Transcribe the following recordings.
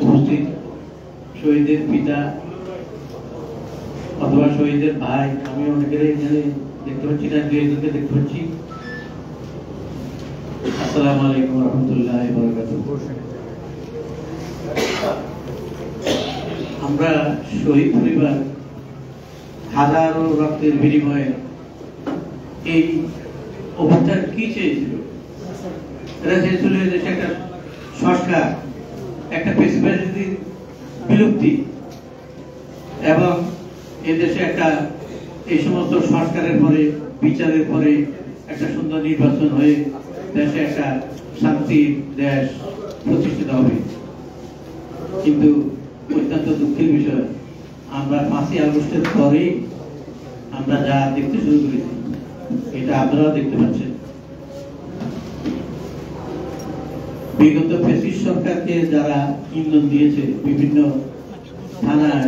উপস্থিত শহীদের পিতা অথবা শহীদের ভাই, আমি অনেকের এখানে দেখতে পাচ্ছি না, দুইজনকে দেখতে পাচ্ছি। আসসালামু আলাইকুম রহমতুল্লাহি ওয়া বারাকাতুহু। আমরা শহীদ পরিবার হাজারো রক্তের বিনিময়ে এই অবস্থান কি চেয়েছিল? এরা চেয়েছিল দেশে একটা সংস্কার, একটা প্রেসিডেন্সির বিলুপ্তি, এবং এদেশে একটা এই সমস্ত সংস্কারের পরে, বিচারের পরে একটা সুন্দর নির্বাচন হয়ে দেশে একটা শান্তির দেশ প্রতিষ্ঠিত হবে। কিন্তু অত্যন্ত দুঃখের বিষয়, আমরা 5ই আগস্টের পরেই আমরা যা দেখতে শুরু করেছি, এটা আপনারা দেখতে পাচ্ছেন। বিগত ফ্যাসিস্ট সরকারকে যারা ইন্ধন দিয়েছে বিভিন্ন থানায়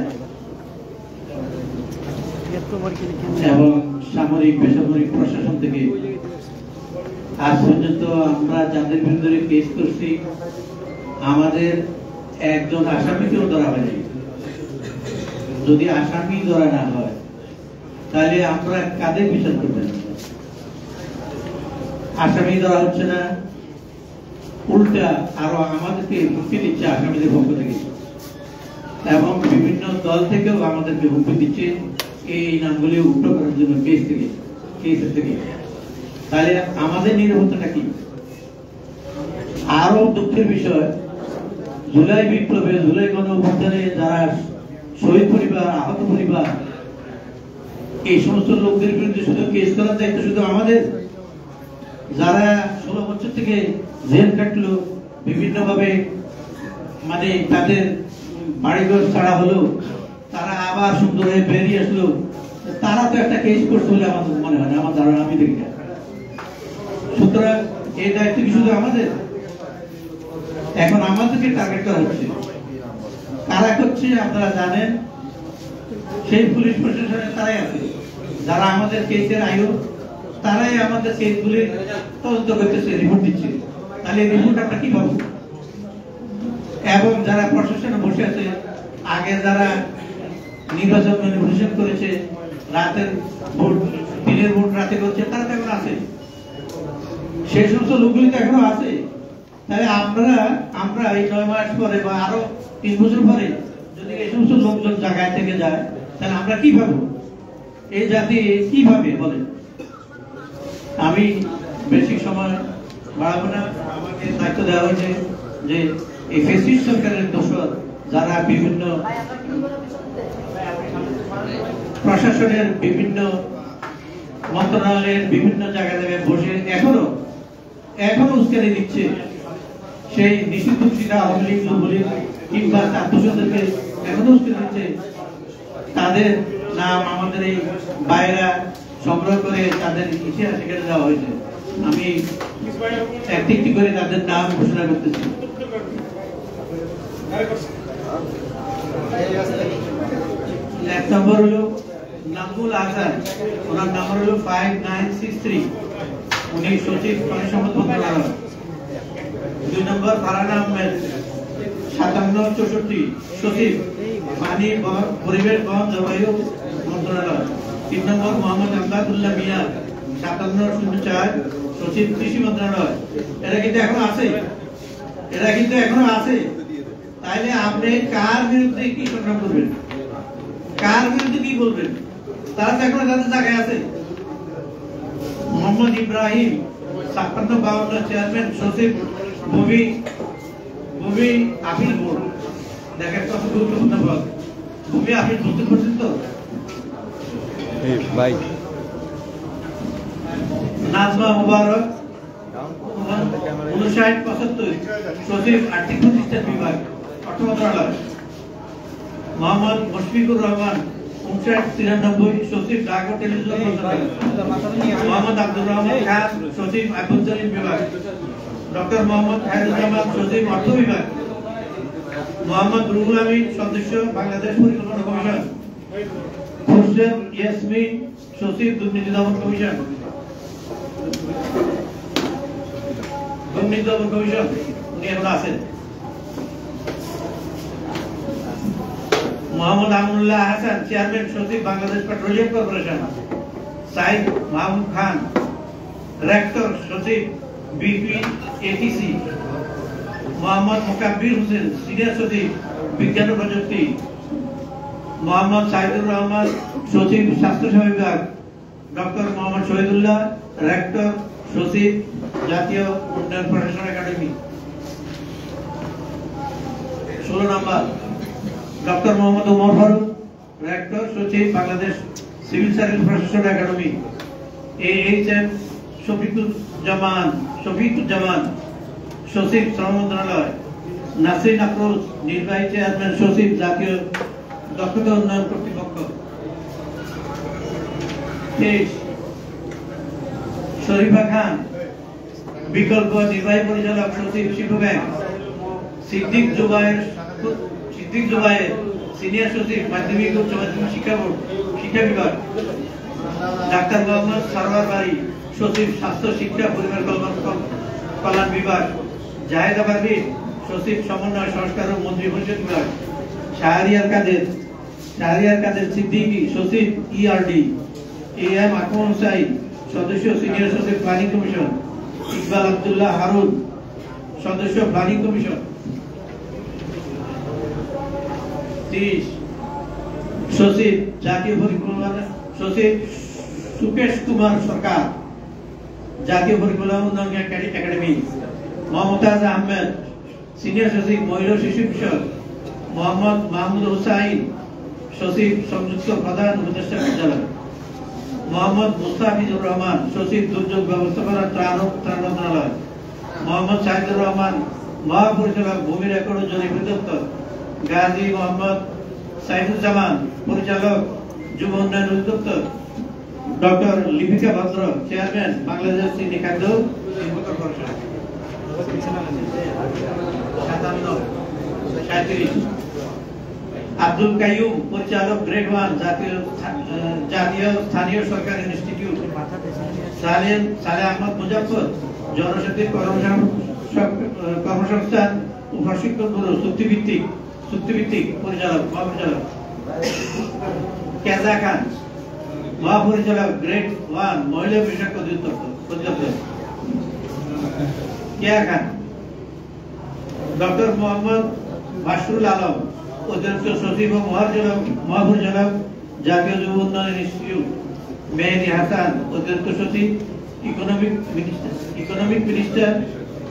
এবং সামরিক বেসামরিক প্রশাসন থেকে, আজ পর্যন্ত আমরা যাদের বিরুদ্ধে কেস করছি, আমাদের একজন আসামিকেও ধরা হয়নি। যদি আসামি ধরা না হয় তাহলে আমরা কাদের বিচার করবেন? আসামি ধরা হচ্ছে না, উল্টা আরো আমাদেরকে হুমকি দিচ্ছে আসামিদের পক্ষ থেকে, এবং বিভিন্ন দল থেকেও আমাদেরকে হুমকি দিচ্ছে এই নামগুলি উল্টো করার জন্য কেসের থেকে। তাহলে আমাদের নিরাপত্তাটা কি? আরো দুঃখের বিষয়, জুলাই বিপ্লবে, জুলাই গণ অভ্যুত্থানে যারা শহীদ পরিবার, আহত পরিবার, এই সমস্ত লোকদের বিরুদ্ধে শুধু কেস করার দায়িত্ব শুধু আমাদের। যারা 16 বছর থেকে জেল কাটলো, বিভিন্ন ভাবে মানে তাদের বাড়িঘর ছাড়া হলো, তারা আবার সুন্দর হয়ে বেরিয়ে আসলো, তারা তো একটা কেস করছে বলে আমার মনে হয় না, আমার ধারণা, আমি দেখি না। সুতরাং এই দায়িত্ব কি শুধু আমাদের? এখন আমাদেরকে টার্গেট করা হচ্ছে। কারা করছে আপনারা জানেন, সেই পুলিশ প্রশাসনের তারাই আছে, যারা আমাদের কেসের আয়ু, তারাই আমাদের কেসগুলি তদন্ত করতেছে, রিপোর্ট দিচ্ছে। তাহলে রিপোর্ট আমরা কি পাবো? এবং যারা প্রশাসনে বসে আছে, আগে যারা নির্বাচন ম্যানিপুলেশন করেছে, রাতের ভোট দিনের ভোট রাতে করছে, তারা তো এখন আছে, সেই সমস্ত লোকগুলি তো এখনো আছে। তাহলে আমরা এই 9 মাস পরে বা আরো 3 বছর পরে যদি এই সমস্ত লোকজন জায়গায় থেকে যায়, তাহলে আমরা কি পাবো? এই জাতি কিভাবে বলেন? আমি বেশি সময় বাড়াবো না। আমাকে দায়িত্ব দেওয়া হয়েছে যে এই ফ্যাসিস্ট সরকারের দোষর যারা বিভিন্ন প্রশাসনের বিভিন্ন মন্ত্রণালয়ের বিভিন্ন জায়গায় বসে এখনো উস্কানি দিচ্ছে, সেই নিষিদ্ধ আওয়ামী লীগ, যুবলীগ কিংবা ছাত্রদেরকে এখনো উস্কানি দিচ্ছে। তাদের নাম আমাদের এই বাইরা সংগ্রহ করে তাদের ইতিহাস এখানে দেওয়া হয়েছে। আমি একটি করে তাদের নাম ঘোষণা করতেছি। এক নম্বর হলো নামুল আজহার, ওনার নাম্বার হলো 5963, উনি সচিব পানি সম্পদ মন্ত্রণালয়। 2 নম্বর ফারহানা আহমেদ, 5764, সচিব পানি, পরিবেশ, বন, জলবায়ু মন্ত্রণালয়। 3 নম্বর মোহাম্মদ আমদাদুল্লাহ মিয়া, 5704, সচিব কৃষি মন্ত্রণালয়। এরা কিন্তু এখনো আছে। তাইলে আপনি কার বিরুদ্ধে কি সংগ্রাম করবেন? কার বিরুদ্ধে কি বলবেন? তারা তো এখনো তাদের জায়গায় আছে। মোহাম্মদ ইব্রাহিম, 5652, চেয়ারম্যান, সচিব ভূমি আপিল বোর্ড। দেখেন কত গুরুত্বপূর্ণ পদ, ভূমি আপিল বুঝতে পারছেন তো ভাই? নাজমা মুবারক, 5975, সচিব আর্থিক প্রতিষ্ঠান বিভাগ, অর্থ মন্ত্রণালয়। মোহাম্মদ মুশফিকুর রহমান, 5993, সচিব ডাক ও টেলিভিশন মন্ত্রণালয়। মোহাম্মদ আব্দুর রহমান খান, সচিব আভ্যন্তরীণ বিভাগ। ডক্টর মোহাম্মদ খায়রুজ্জামান, সচিব অর্থ বিভাগ। মোহাম্মদ রুহুল আমিন, সদস্য বাংলাদেশ পরিকল্পনা কমিশন। খুরশেদ ইয়াসমিন, সচিব দুর্নীতি দমন কমিশন। উনি এখন আছেন। মোহাম্মদ আমনুল্লাহ হাসান, চেয়ারম্যান সচিব বাংলাদেশ পেট্রোলিয়াম কর্পোরেশন। সাইদ মাহমুদ খান, রেক্টর সচিব বিপিএটিসি। মোহাম্মদ মোকাব্বির হোসেন, সিনিয়র সচিব বিজ্ঞান ও প্রযুক্তি। মোহাম্মদ সাইদুর রহমান, সচিব স্বাস্থ্যসেবা বিভাগ। ডক্টর মোহাম্মদ শহীদুল্লাহ, রেক্টর সচিব জাতীয় উন্নয়ন প্রশাসন একাডেমি। 16 নম্বর ডক্টর মোহাম্মদ উমর ফারুক, রেক্টর সচিব বাংলাদেশ সিভিল সার্ভিস প্রশাসন একাডেমি। এইচএম শফিকুজ্জামান, সচিব শ্রম মন্ত্রণালয়। নাসরিন আফরোজ, নির্বাহী চেয়ারম্যান সচিব জাতীয় দক্ষতা উন্নয়ন কর্তৃপক্ষ। 23 শরীফা খান, বিকল্প নির্বাহী পরিচালক সচিব শিশু ব্যাংক। সিদ্দিক জুবায়ের, সিনিয়র সচিব মাধ্যমিক উচ্চ মাধ্যমিক শিক্ষা বোর্ড, শিক্ষা বিভাগ। ডাক্তার মোহাম্মদ সরওয়ার বাড়ি, সচিব স্বাস্থ্য শিক্ষা পরিবার কল্যাণ বিভাগ। জাহেদা পারভীন, সচিব সমন্বয় সংস্কার ও মন্ত্রী পরিষদ বিভাগ। শাহরিয়ার কাদের সিদ্দিকী, সচিব ইআরডি। এএম আকমল হুসাইন, সদস্য সিনিয়র সচিব প্ল্যানিং কমিশন। ইকবাল আব্দুল্লাহ হারুন, সদস্য প্ল্যানিং কমিশন। 30 সচিব জাতীয় পরিকল্পনা সচিব সুকেশ কুমার সরকার, জাতীয় পরিকল্পনা উন্নয়ন একাডেমি। মমতাজ আহমেদ, সিনিয়র সচিব মহিলা শিশু বিষয়। মোহাম্মদ মাহমুদ হুসাইন, সচিব সংযুক্ত প্রধান উপদেষ্টা কার্যালয়। মোহাম্মদ মুস্তাফিজুর রহমান, সচিব দুর্যোগ ব্যবস্থাপনা ত্রাণ মন্ত্রণালয়। মোহাম্মদ সাইদুর রহমান, মহাপরিচালক ভূমি রেকর্ড ও জরিপ দপ্তর। গাজী মোহাম্মদ সাইফুজ্জামান, পরিচালক যুব উন্নয়ন অধিদপ্তর। ডক্টর লিপিকা ভদ্র, চেয়ারম্যান বাংলাদেশ চিনি খাদ্য শিল্প কর্পোরেশন। 37 আব্দুল কাইয়ুম, পরিচালক গ্রেড 1 জাতীয় স্থানীয় সরকার ইনস্টিটিউট। সালেহ আহমদ মুজাফফর, জনশক্তি কর্মসংস্থান ও প্রশিক্ষণ ব্যুরো, চুক্তিভিত্তিক মহাপরিচালক। কেজা খান, মহাপরিচালক গ্রেড 1 মহিলা বিষয়ক অধিদপ্তর। কেয়া খান। ডক্টর মোহাম্মদ মাসরুল আলম, অতিরিক্ত সচিব ও মহাপরিচালক জাতীয় যুব উন্নয়ন ইনস্টিটিউট। মেহেদী হাসান, অতিরিক্ত সচিব economic minister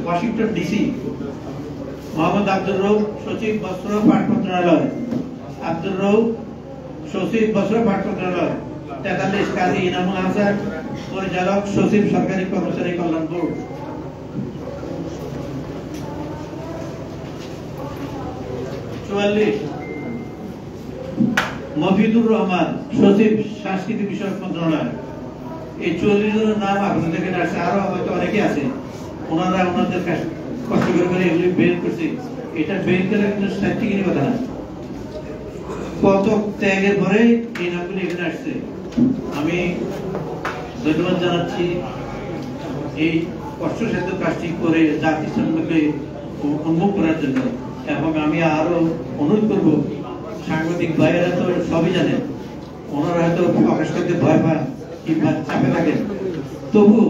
Washington DC. Mohammad Abdur Rauf, সচিব বস্ত্র পাট মন্ত্রণালয়। আব্দুর রউফ, সচিব বস্ত্র পাট মন্ত্রণালয়। 43 কাজী ইনামুল হাসান, পরিচালক সচিব সরকারি কর্মচারী কল্যাণ বোর্ড। 44 মফিদুর রহমান, সচিব সাংস্কৃতিক বিষয়ক মন্ত্রণালয়। এই 44 জনের নাম আপনাদের কাছে আসছে, আরো হয়তো অনেকে আছে, ওনারা ওনাদের কষ্ট করে এগুলি বের করছে। এটা বের করে কিন্তু সাহিত্যিক কথা না, কত ত্যাগের পরে এই নামগুলি এখানে আসছে। আমি ধন্যবাদ জানাচ্ছি এই কষ্টসাধ্য কাজটি করে জাতির সামনে উন্মুখ করার জন্য। এবং আমি আরো অনুরোধ করবো, সাংবাদিক ভাইয়েরা তো সবই জানেন, ওনারা হয়তো প্রকাশ করতে ভয় পান কিংবা চাপে থাকেন, তবু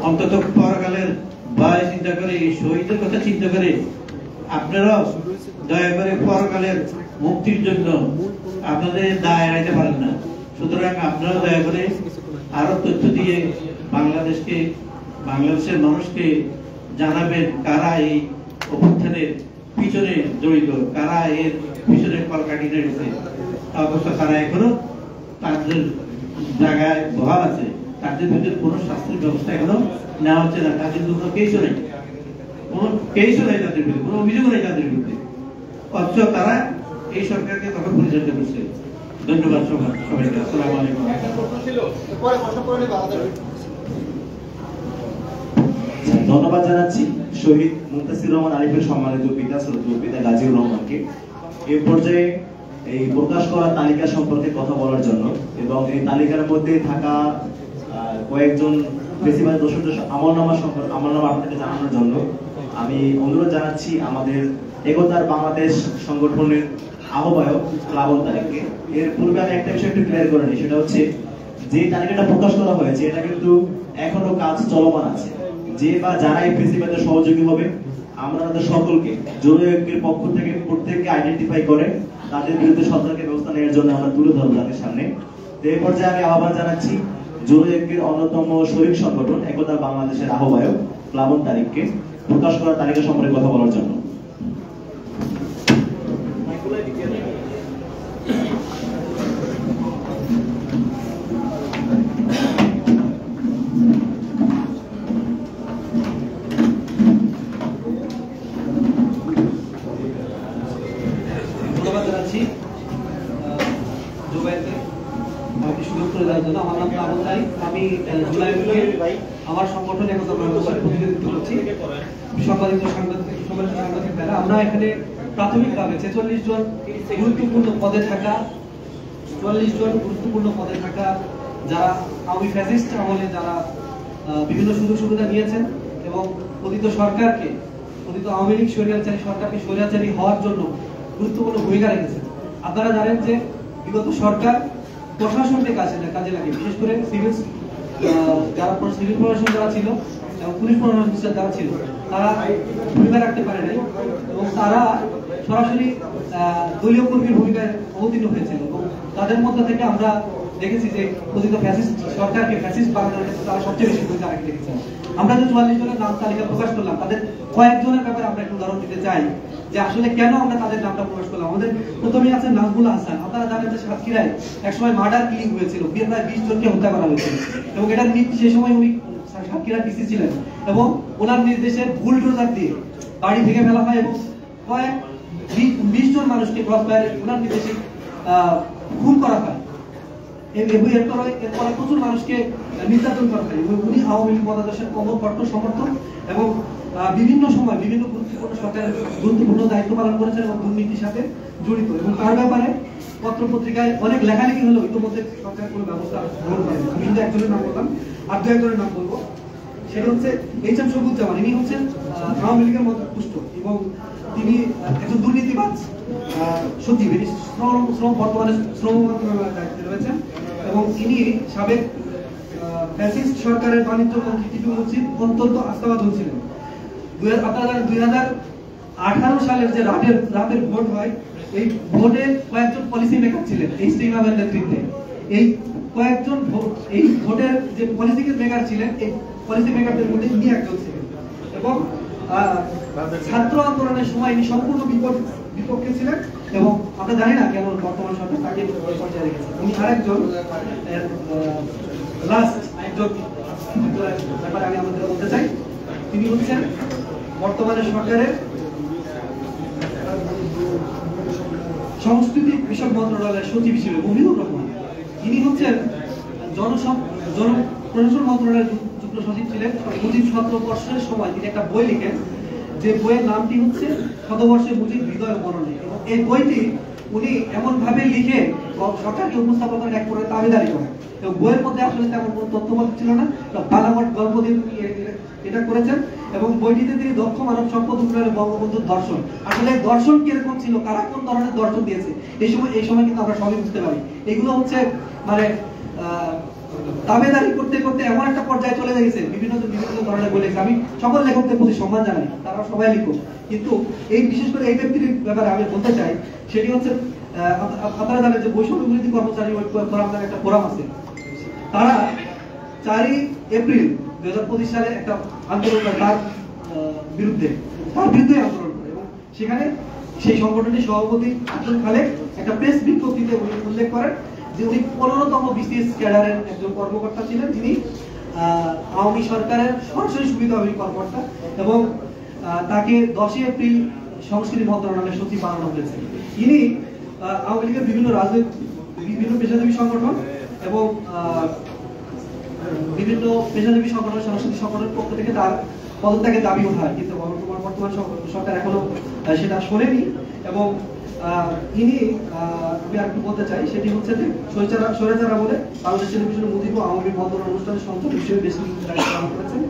অন্তত পরকালের ভয় চিন্তা করে, এই শহীদের কথা চিন্তা করে আপনারাও দয়া করে পরকালের মুক্তির জন্য আপনাদের দায় এড়াইতে পারেন না। সুতরাং আপনারা দয়া করে আরো তথ্য দিয়ে বাংলাদেশের মানুষকে জানাবেন কারা এই অভ্যুত্থানের পিছনে জড়িত, কারা এর পিছনে কলকাঠি নেড়েছে। অবশ্য তারা এখনো তাদের জায়গায় বহাল আছে, তাদের ভিতরে কোনো শাস্তির ব্যবস্থা এখনো নেওয়া হচ্ছে না। তাদের কোনো কেসও নেই, কোনো কেসও নেই তাদের বিরুদ্ধে, কোনো অভিযোগ নেই তাদের বিরুদ্ধে, অথচ তারা এই সরকারকে তখন পরিচালিত করছে। ধন্যবাদ সবাইকে। আসসালামু আলাইকুম। ধন্যবাদ জানাচ্ছি শহীদ মুনতাসির রহমান আরিফের সম্মানিত পিতা শ্রদ্ধেয় পিতা গাজীউর রহমানকে এই পর্যায়ে এই প্রকাশ করা তালিকা সম্পর্কে কথা বলার জন্য এবং এই তালিকার মধ্যে থাকা কয়েকজন বেশিরভাগ দর্শকদের আমলনামা আপনাকে জানানোর জন্য আমি অনুরোধ জানাচ্ছি আমাদের একতার বাংলাদেশ সংগঠনের আহ্বায়ক প্লাবন তারিখকে। এর পূর্বে আমি একটা বিষয় একটু ক্লিয়ার করে নিই, সেটা হচ্ছে যে তালিকাটা প্রকাশ করা হয়েছে এটা কিন্তু এখনো কাজ চলমান আছে। যে বা যারা এই প্রিন্সিপালে সহযোগী হবে আমরা তাদের সকলকে জরুরি ঐক্যের পক্ষ থেকে প্রত্যেককে আইডেন্টিফাই করে তাদের বিরুদ্ধে সরকারকে ব্যবস্থা নেওয়ার জন্য আমরা তুলে ধরবো তাদের সামনে। তো এই পর্যায়ে আমি আহ্বান জানাচ্ছি জরুরি ঐক্যের অন্যতম শরিক সংগঠন একতা বাংলাদেশের আহ্বায়ক প্লাবন তারিখকে প্রকাশ করা তালিকা সম্পর্কে কথা বলার জন্য। ধন্যবাদ জানাচ্ছি জুবাইরকে আমাকে সুযোগ করে দেওয়ার জন্য। আমার নাম প্লাবন তারিখ, আমি জুলাই আমার সংগঠন একতা বাংলাদেশের প্রতিনিধিত্ব করছি। সম্মানিত সাংবাদিক দ্বারা আমরা এখানে প্রাথমিকভাবে 46 জন গুরুত্বপূর্ণ পদে থাকা 44 জন গুরুত্বপূর্ণ পদে থাকা যারা আওয়ামী ফ্যাসিস্ট আমলে যারা বিভিন্ন সুযোগ সুবিধা নিয়েছেন এবং পতিত সরকারকে, পতিত আওয়ামী লীগ স্বৈরাচারী সরকারকে স্বৈরাচারী হওয়ার জন্য গুরুত্বপূর্ণ ভূমিকা রেখেছেন। আপনারা জানেন যে বিগত সরকার প্রশাসনকে কাজে লাগে, বিশেষ করে যারা সিভিল প্রশাসন যারা ছিল এবং পুলিশ প্রশাসন যারা ছিল তারা ভূমিকা রাখতে পারে নাই এবং তারা সরাসরি দলীয় কর্মীর ভূমিকায় অবতীর্ণ হয়েছিল এবং তাদের মধ্যে থেকে আমরা দেখেছি যে পতিত ফ্যাসিস্ট সরকারকে ফ্যাসিস্ট বানানোর ক্ষেত্রে তারা সবচেয়ে বেশি ভূমিকা রেখেছেন। আমরা যে 44 জনের নাম তালিকা প্রকাশ করলাম তাদের কয়েকজনের ব্যাপারে আমরা একটু উদাহরণ দিতে চাই যে আসলে কেন আমরা তাদের নামটা প্রকাশ করলাম। আমাদের প্রথমেই আছেন নাজমুল হাসান। আপনারা জানেন যে সাতক্ষীরায় একসময় মার্ডার কিলিং হয়েছিল, প্রায় 20 জনকে হত্যা করা হয়েছিল এবং এটা সেই সময় উনি সাতক্ষীরা ডিসি ছিলেন এবং ওনার নির্দেশে বুলডোজার দিয়ে বাড়ি ভেঙে ফেলা হয় এবং কয়েক 20 জন মানুষকে ক্রস ফায়ারে ওনার নির্দেশে খুন করা হয়। এরপরে প্রচুর মানুষকে নির্যাতন করা হয় এবং উনি আওয়ামী লীগ মতাদর্শের কঠোর সমর্থক এবং বিভিন্ন সময় বিভিন্ন গুরুত্বপূর্ণ সরকারের গুরুত্বপূর্ণ দায়িত্ব পালন করেছেন এবং দুর্নীতির সাথে জড়িত এবং তার ব্যাপারে পত্র পত্রিকায় অনেক লেখালেখি হলো, ইতিমধ্যে সরকার কোনো ব্যবস্থা গ্রহণ করে। আমি কিন্তু একজনের নাম বললাম, আর দু একজনের নাম বলবো। সেটা হচ্ছে এইচ.এম. শফিকুজ্জামান। ইনি হচ্ছেন আওয়ামী লীগের মধ্যপুষ্ট এবং তিনি একজন দুর্নীতিবাজ সচিব, বর্তমানে শ্রম মন্ত্রণালয়ের দায়িত্বে রয়েছেন এবং ইনি সাবেক ফ্যাসিস্ট সরকারের বাণিজ্য মন্ত্রী টিপু মুর্শিদ অত্যন্ত আস্থাভাজন ছিলেন। 2018 সালের যে রাতের ভোট হয়, এই ভোটে কয়েকজন পলিসি মেকার ছিলেন এইচ.টি. ইমামের নেতৃত্বে। এই কয়েকজন এই ভোটের যে পলিসি মেকার ছিলেন, এই পলিসি মেকারদের মধ্যে ইনি একজন ছিলেন এবং ছাত্র আন্দোলনের সময় ইনি সম্পূর্ণ বিপক্ষে ছিলেন এবং আমরা জানি না কেন বর্তমান সরকার তাকে পর্যায়ে রেখেছে। উনি আরেকজন লাস্ট একজন ব্যাপারে আমি আমাদের বলতে চাই, তিনি হচ্ছেন বর্তমানে সরকারের সংস্কৃতি বিষয়ক মন্ত্রণালয়ের সচিব হিসেবে মুজিবুর রহমান। ইনি হচ্ছেন জনপ্রশাসন মন্ত্রণালয়ের যুগ্ম সচিব ছিলেন। মুজিব 17 বর্ষের সময় তিনি একটা বই লিখেন, যে বইয়ের নামটি হচ্ছে শতবর্ষে মুজিব হৃদয় মরণে এবং এই বইটি উনি এমন ভাবে লিখে সরকারকে উপস্থাপন করেন, এক করে দাবিদারি করেন এবং বইয়ের মধ্যে আসলে তেমন কোনো তথ্যপত্র ছিল না, বালামট গল্প দিয়ে এটা করেছেন এবং বইটিতে তিনি দক্ষ মানব সম্পদ উন্নয়নের বঙ্গবন্ধুর দর্শন, আসলে দর্শন কিরকম ছিল, কারা কোন ধরনের দর্শন দিয়েছে এই সময় কিন্তু আমরা সবই বুঝতে পারি। এগুলো হচ্ছে মানে দাবিদারি করতে করতে এমন একটা পর্যায়ে চলে গেছে, বিভিন্ন ধরনের বই লেখা। আমি সকল লেখকদের প্রতি সম্মান জানাই, তারা সবাই লিখুক, কিন্তু এই বিশেষ করে এই ব্যক্তির ব্যাপারে আমি বলতে চাই, সেটি হচ্ছে আপনারা জানেন যে বৈষম্য বিরোধী কর্মচারী ফোরাম নামে একটা ফোরাম আছে। তারা 4 এপ্রিল 2025 সালে একটা আন্দোলন করে তার বিরুদ্ধে আন্দোলন করে এবং সেখানে সেই সংগঠনের সভাপতি আব্দুল খালেক একটা প্রেস বিজ্ঞপ্তিতে উল্লেখ করেন যে উনি 15তম বিসিএস ক্যাডারের একজন কর্মকর্তা ছিলেন, যিনি আওয়ামী সরকারের সরাসরি সুবিধাভোগী কর্মকর্তা এবং তাকে 10 এপ্রিল সংস্কৃতি মন্ত্রণালয়ের সচিব বানানো হয়েছে। ইনি আওয়ামী লীগের বিভিন্ন পেশাজীবী সংগঠন এবং বিভিন্ন পেশাজীবী সংগঠন, সাংস্কৃতিক সংগঠনের পক্ষ থেকে তার পদত্যাগের দাবি ওঠায়, কিন্তু বর্তমান সরকার এখনো সেটা শোনেনি এবং ইনি আমি আর একটু বলতে চাই, সেটি হচ্ছে যে স্বৈরাচার আমলে বাংলাদেশ টেলিভিশনের মুজিব ও আওয়ামী লীগ বন্দর অনুষ্ঠানের সঞ্চালক হিসেবে বেশ কিছু দায়িত্ব পালন করেছেন